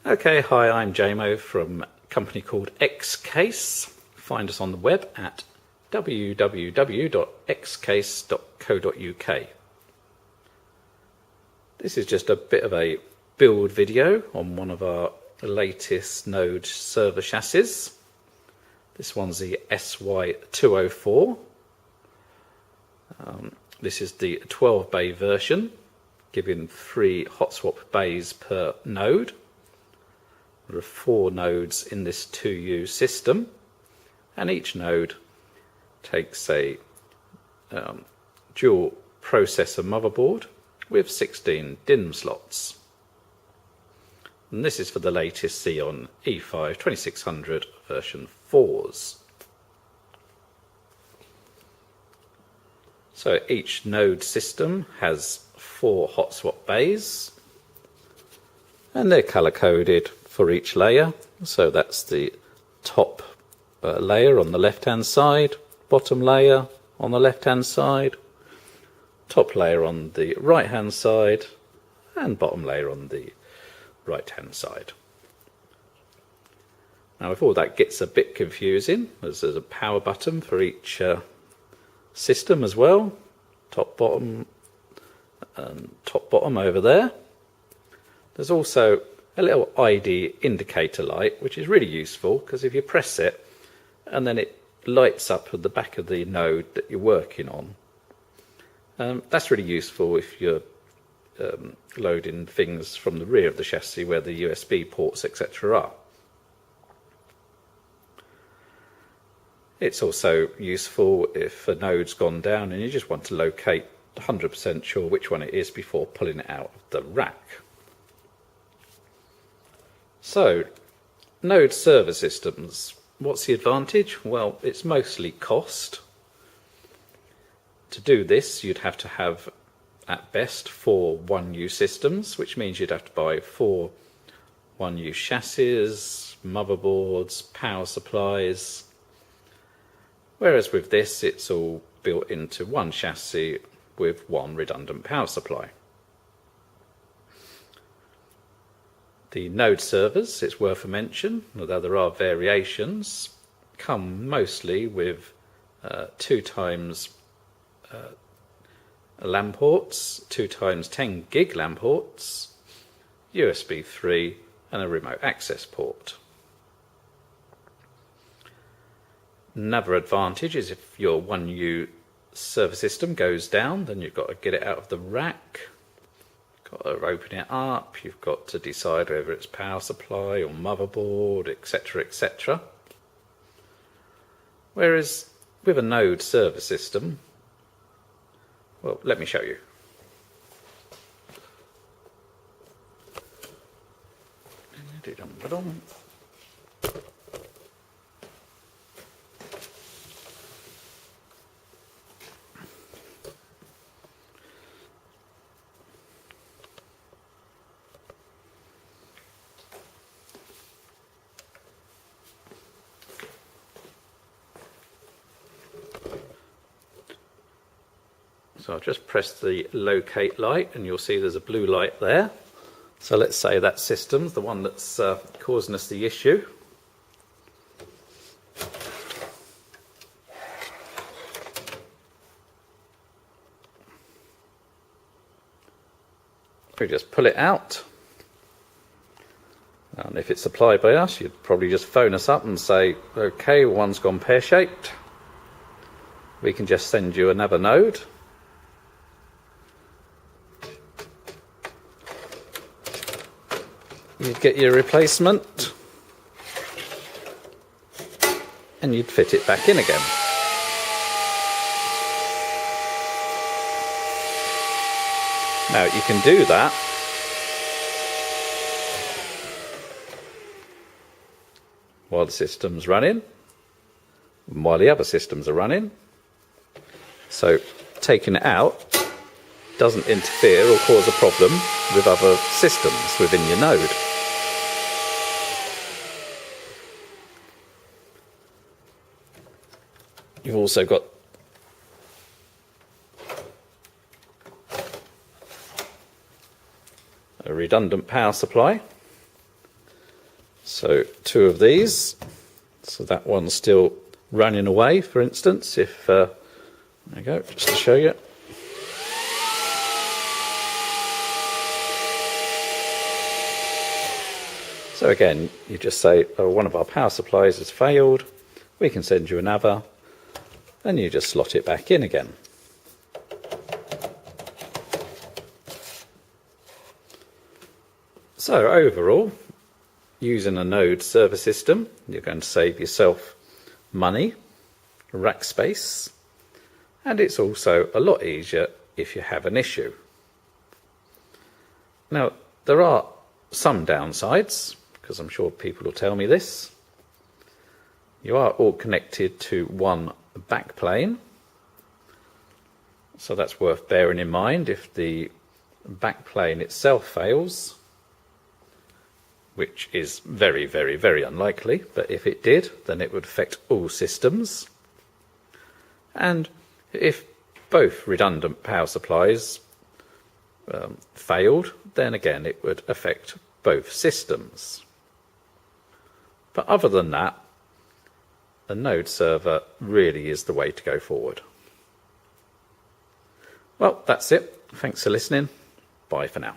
Okay, hi, I'm JMO from a company called Xcase. Find us on the web at www.xcase.co.uk. This is just a bit of a build video on one of our latest Node server chassis. This one's the SY204. This is the 12-bay version, giving 3 hot swap bays per node. There are 4 nodes in this 2U system, and each node takes a dual processor motherboard with 16 DIMM slots. And this is for the latest Xeon E5 2600 version 4s. So each node system has 4 hot swap bays, and they're color coded for each layer. So that's the top layer on the left hand side, bottom layer on the left hand side, top layer on the right hand side, and bottom layer on the right hand side. Now if all that gets a bit confusing, there's a power button for each system as well, top bottom and top bottom over there. There's also a little ID indicator light, which is really useful because if you press it and then it lights up at the back of the node that you're working on, that's really useful if you're loading things from the rear of the chassis where the USB ports etc. are. It's also useful if a node's gone down and you just want to locate 100% sure which one it is before pulling it out of the rack. So, node server systems, what's the advantage? Well, it's mostly cost. To do this, you'd have to have, at best, 4 1U systems, which means you'd have to buy 4 1U chassis, motherboards, power supplies. Whereas with this, it's all built into one chassis with 1 redundant power supply. The node servers, it's worth a mention, although there are variations, come mostly with 2 times LAN ports, 2 times 10 gig LAN ports, USB 3 and a remote access port. Another advantage is if your 1U server system goes down, then you've got to get it out of the rack, got to open it up, you've got to decide whether it's power supply or motherboard, etc, etc. Whereas with a node server system, well, let me show you. So I'll just press the locate light and you'll see there's a blue light there. So let's say that system's the one that's causing us the issue. We just pull it out. And if it's supplied by us, you'd probably just phone us up and say, okay, one's gone pear-shaped. We can just send you another node. You'd get your replacement and you'd fit it back in again. Now you can do that while the system's running and while the other systems are running. So taking it out doesn't interfere or cause a problem with other systems within your node. You've also got a redundant power supply. So 2 of these. So that one's still running away, for instance, if, there you go, just to show you. So again, you just say, oh, one of our power supplies has failed, we can send you another, and you just slot it back in again. So overall, using a node server system, you're going to save yourself money, rack space, and it's also a lot easier if you have an issue. Now, there are some downsides, because I'm sure people will tell me this. You are all connected to one backplane, so that's worth bearing in mind. If the backplane itself fails, which is very, very, very unlikely, but if it did, then it would affect all systems. And if both redundant power supplies failed, then again it would affect both systems. But other than that, a node server really is the way to go forward. Well, that's it. Thanks for listening. Bye for now.